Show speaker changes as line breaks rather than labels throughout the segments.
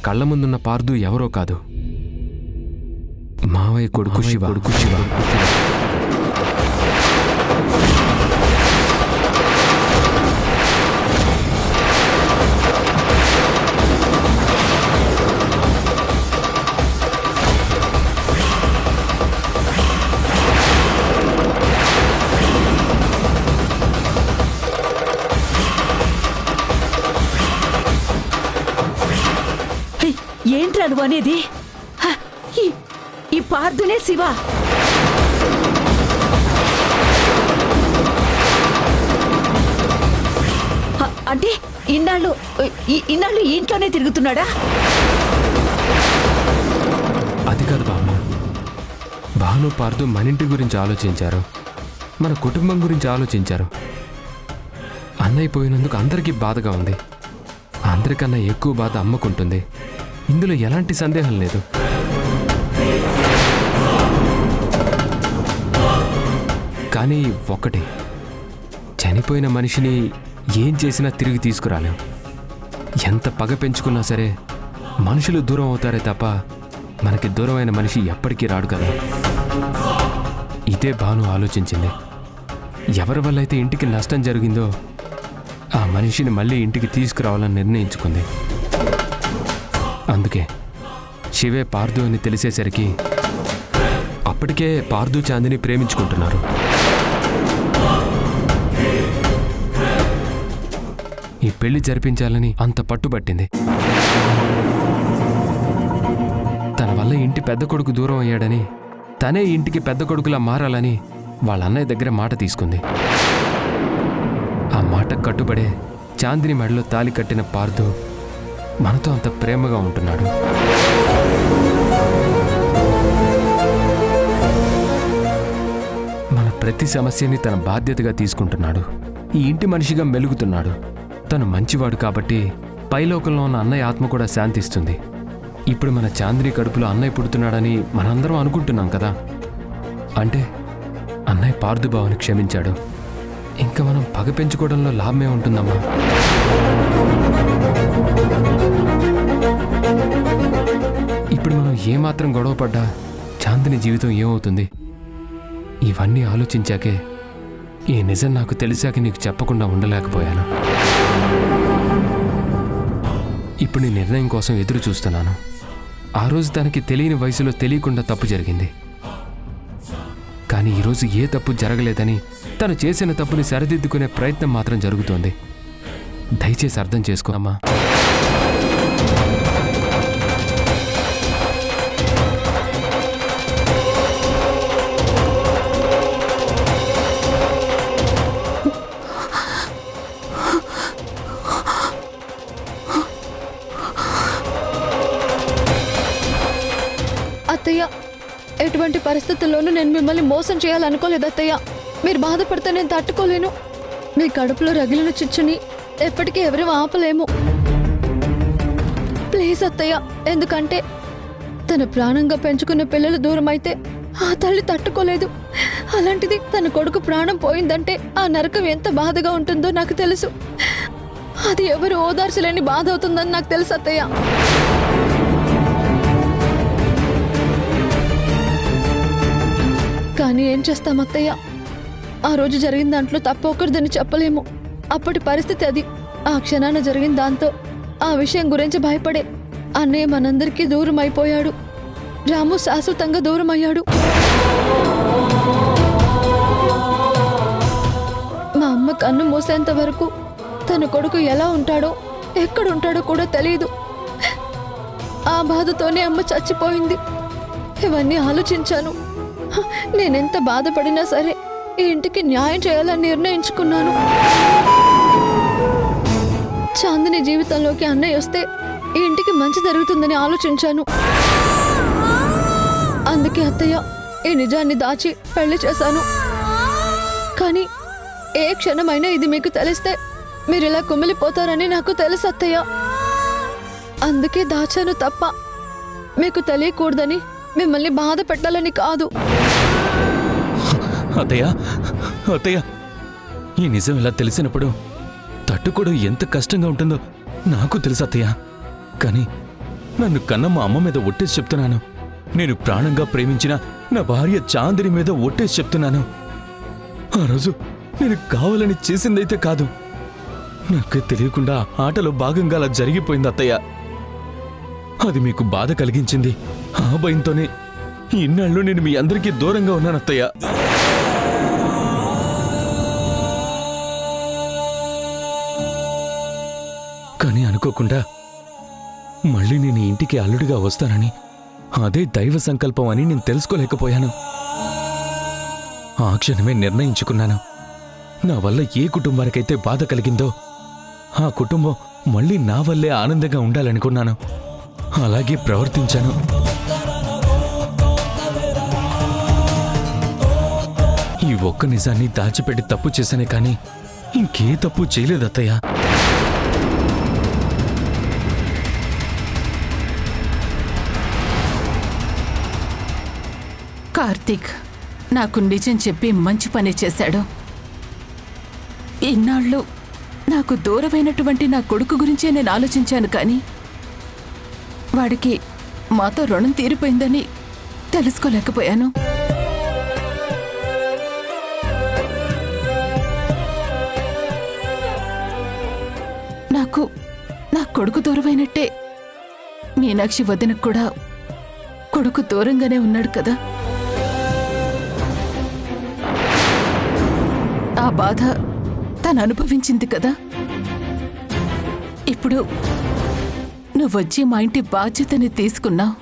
కళ్ళ ముందున్న పార్దు ఎవరో కాదు, మావయ్య కొడుకు శివ.
ఏంట్రా నువ్వు అనేది? ఈ పార్దునే శివ. అంటే ఇన్నాళ్ళు ఇంట్లోనే తిరుగుతున్నాడా?
అది కాదు బామ్మ, భాను పార్దు మన ఇంటి గురించి ఆలోచించారు, మన కుటుంబం గురించి ఆలోచించారు. అన్నయ్య పోయినందుకు అందరికీ బాధగా ఉంది. అందరికన్నా ఎక్కువ బాధ అమ్మకుంటుంది. ఇందులో ఎలాంటి సందేహం లేదు. కానీ ఒకటి, చనిపోయిన మనిషిని ఏం చేసినా తిరిగి తీసుకురాలేం. ఎంత పగ పెంచుకున్నా సరే మనుషులు దూరం అవుతారే తప్ప మనకి దూరమైన మనిషి ఎప్పటికీ రాడు కదా. ఇదే భాను ఆలోచించింది. ఎవరి వల్ల అయితే ఇంటికి నష్టం జరిగిందో ఆ మనిషిని మళ్ళీ ఇంటికి తీసుకురావాలని నిర్ణయించుకుంది. అందుకే శివే పార్దు అని తెలిసేసరికి అప్పటికే పార్దు చాందిని ప్రేమించుకుంటున్నారు. ఈ పెళ్లి జరిపించాలని అంత పట్టుబట్టింది. తన వల్ల ఇంటి పెద్ద కొడుకు దూరం అయ్యాడని, తనే ఇంటికి పెద్ద కొడుకులా మారాలని వాళ్ళ అన్నయ్య దగ్గర మాట తీసుకుంది. ఆ మాట కట్టుబడే చాందిని మెడలో తాలి కట్టిన పార్దు మనతో అంత ప్రేమగా ఉంటున్నాడు. మన ప్రతి సమస్యని తన బాధ్యతగా తీసుకుంటున్నాడు. ఈ ఇంటి మనిషిగా మెలుగుతున్నాడు. తను మంచివాడు కాబట్టి పైలోకంలో ఉన్న అన్నయ్య ఆత్మ కూడా శాంతిస్తుంది. ఇప్పుడు మన చాందిని కడుపులో అన్నయ్య పుడుతున్నాడని మనందరం అనుకుంటున్నాం కదా. అంటే అన్నయ్య పార్దుబావుని క్షమించాడు. ఇంకా మనం పగ పెంచుకోవడంలో లాభమే ఉంటుందమ్మా. ఇప్పుడు మనం ఏమాత్రం గొడవపడ్డా చాందిని జీవితం ఏమవుతుంది? ఇవన్నీ ఆలోచించాకే ఈ నిజం నాకు తెలిసాక నీకు చెప్పకుండా ఉండలేకపోయాను. ఇప్పుడు నీ నిర్ణయం కోసం ఎదురు చూస్తున్నాను. ఆ రోజు తనకి తెలియని వయసులో తెలియకుండా తప్పు జరిగింది. కానీ ఈరోజు ఏ తప్పు జరగలేదని తను చేసిన తప్పుని సరిదిద్దుకునే ప్రయత్నం మాత్రం జరుగుతోంది. దయచేసి అర్థం చేసుకో అమ్మా.
అత్తయ్య, ఎటువంటి పరిస్థితుల్లోనూ నేను మిమ్మల్ని మోసం చేయాలనుకోలేదు అత్తయ్య. మీరు బాధపడితే నేను తట్టుకోలేను. మీ కడుపులో రగిలిన చిచ్చుని ఎప్పటికీ ఎవరు ఆపలేము. ప్లీజ్ అత్తయ్య, ఎందుకంటే తన ప్రాణంగా పెంచుకున్న పిల్లలు దూరం అయితే ఆ తల్లి తట్టుకోలేదు. అలాంటిది తన కొడుకు ప్రాణం పోయిందంటే ఆ నరకం ఎంత బాధగా ఉంటుందో నాకు తెలుసు. అది ఎవరు ఓదార్చలేని బాధ అవుతుందని నాకు తెలుసు అత్తయ్య. కానీ ఏం చేస్తాం అత్తయ్య, ఆ రోజు జరిగిన దాంట్లో తప్పు ఒకరిదని చెప్పలేము. అప్పటి పరిస్థితి అది. ఆ క్షణాన జరిగిన దాంతో ఆ విషయం గురించి భయపడే అన్నయ్య మనందరికీ దూరం అయిపోయాడు. రాము శాశ్వతంగా దూరం అయ్యాడు. మా అమ్మ కన్ను మూసేంత వరకు తన కొడుకు ఎలా ఉంటాడో ఎక్కడుంటాడో కూడా తెలియదు. ఆ బాధతోనే అమ్మ చచ్చిపోయింది. ఇవన్నీ ఆలోచించాను. నేనెంత బాధపడినా సరే ఈ ఇంటికి న్యాయం చేయాలని నిర్ణయించుకున్నాను. చాందిని జీవితంలోకి అన్నయ్య వస్తే ఈ ఇంటికి మంచి జరుగుతుందని ఆలోచించాను. అందుకే అత్తయ్య ఈ నిజాన్ని దాచి పెళ్లి చేశాను. కానీ ఏ క్షణమైనా ఇది మీకు తెలిస్తే మీరు ఇలా కుమిలిపోతారని నాకు తెలుసు అత్తయ్య. అందుకే దాచాను తప్ప మీకు తెలియకూడదని, మిమ్మల్ని బాధ పెట్టాలని కాదు.
అత్తయ్య, అత్తయ్య, ఈ నిజం ఇలా తెలిసినప్పుడు తట్టుకోవడం ఎంత కష్టంగా ఉంటుందో నాకు తెలుసు అత్తయ్య. కానీ నన్ను కన్న మా అమ్మ మీద ఒట్టేసి చెప్తున్నాను. నేను ప్రాణంగా ప్రేమించిన నా భార్య చాందిని మీద ఒట్టేసి చెప్తున్నాను. ఆ రోజు నేను కావాలని చేసిందైతే కాదు. నాకే తెలియకుండా ఆటలో భాగంగా అలా జరిగిపోయింది అత్తయ్య. అది మీకు బాధ కలిగించింది. ఆ భయంతోనే ఇన్నాళ్ళు నేను మీ అందరికీ దూరంగా ఉన్నాను అత్తయ్య. కానీ అనుకోకుండా మళ్ళీ నేను ఈ ఇంటికి అల్లుడిగా వస్తానని, అదే దైవ సంకల్పం అని నేను తెలుసుకోలేకపోయాను. ఆ క్షణమే నిర్ణయించుకున్నాను. నా వల్ల ఏ కుటుంబానికైతే బాధ కలిగిందో ఆ కుటుంబం మళ్ళీ నా వల్లే ఆనందంగా ఉండాలనుకున్నాను. అలాగే ప్రవర్తించాను. ఈ ఒక్క నిజాన్ని దాచిపెట్టి తప్పు చేశానే కానీ ఇంకే తప్పు చేయలేదు అత్తయ్య.
కార్తీక్ నాకు నిజం చెప్పి మంచి పని చేశాడు. ఇన్నాళ్ళు నాకు దూరమైనటువంటి నా కొడుకు గురించే నేను ఆలోచించాను, కానీ వాడికి మాతో రుణం తీరిపోయిందని తెలుసుకోలేకపోయాను. నాకు నా కొడుకు దూరమైనట్టే మీనాక్షి వదినకు కూడా కొడుకు దూరంగానే ఉన్నాడు కదా. ఆ బాధ తను అనుభవించింది కదా. ఇప్పుడు నువ్వొచ్చి మా ఇంటి బాధ్యతని తీసుకున్నావు,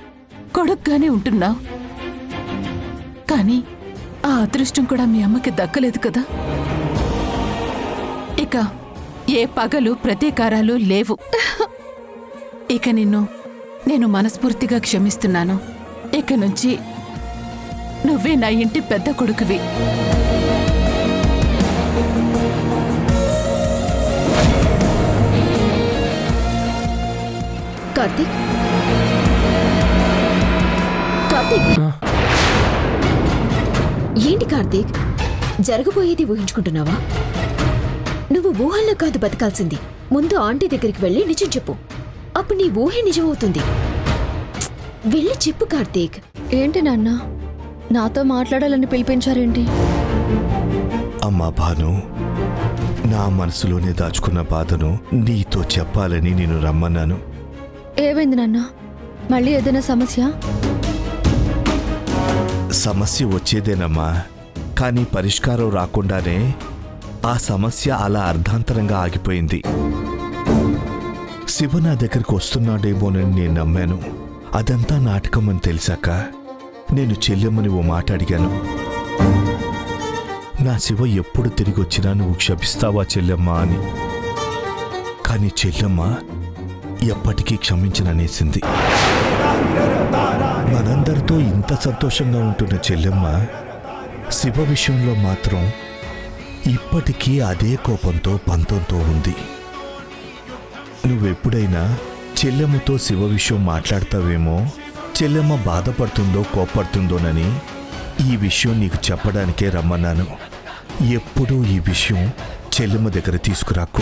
కొడుకుగానే ఉంటున్నావు. కానీ ఆ అదృష్టం కూడా మీ అమ్మకి దక్కలేదు కదా. ఇక ఏ పగలు ప్రతీకారాలు లేవు. ఇక నేను మనస్ఫూర్తిగా క్షమిస్తున్నాను. ఇక నుంచి నువ్వే నా ఇంటి పెద్ద కొడుకువి.
కార్తీక్, కార్తీక్,
ఏంటి కార్తీక్, జరగబోయేది ఊహించుకుంటున్నావా? నువ్వు ఊహల్లో కాదు బతకాల్సింది. ముందు ఆంటీ దగ్గరికి వెళ్ళి నిజం చెప్పు. అప్పుడు నీ ఊహే నిజమవుతుంది. వెళ్ళి చెప్పు కార్తీక్.
ఏంటి నాన్న నాతో మాట్లాడాలని పిలిపించారేంటి?
అమ్మా భాను, నా మనసులోనే దాచుకున్న బాధను నీతో చెప్పాలని నేను రమ్మన్నాను.
ఏమైంది నాన్న? మళ్ళీ ఏదైనా సమస్య?
సమస్య వచ్చేదేనమ్మా, కానీ పరిష్కారం రాకుండానే ఆ సమస్య అలా అర్ధాంతరంగా ఆగిపోయింది. శివ నా దగ్గరికి వస్తున్నాడేమోనని నేను నమ్మాను. అదంతా నాటకం అని తెలిసాక నేను చెల్లెమ్మని ఓ మాట అడిగాను. నా శివ ఎప్పుడు తిరిగి వచ్చినా నువ్వు క్షమిస్తావా చెల్లెమ్మ అని. కానీ చెల్లెమ్మ ఎప్పటికీ క్షమించననేసింది. మనందరితో ఇంత సంతోషంగా ఉంటున్న చెల్లెమ్మ శివ విషయంలో మాత్రం ఇప్పటికీ అదే కోపంతో పంతంతో ఉంది. నువ్వెప్పుడైనా చెల్లెమ్మతో శివ విషయం మాట్లాడతావేమో, చెల్లెమ్మ బాధపడుతుందో కోప్పడుతుందోనని ఈ విషయం నీకు చెప్పడానికే రమ్మన్నాను. ఎప్పుడూ ఈ విషయం చెల్లెమ్మ దగ్గర తీసుకురాకు.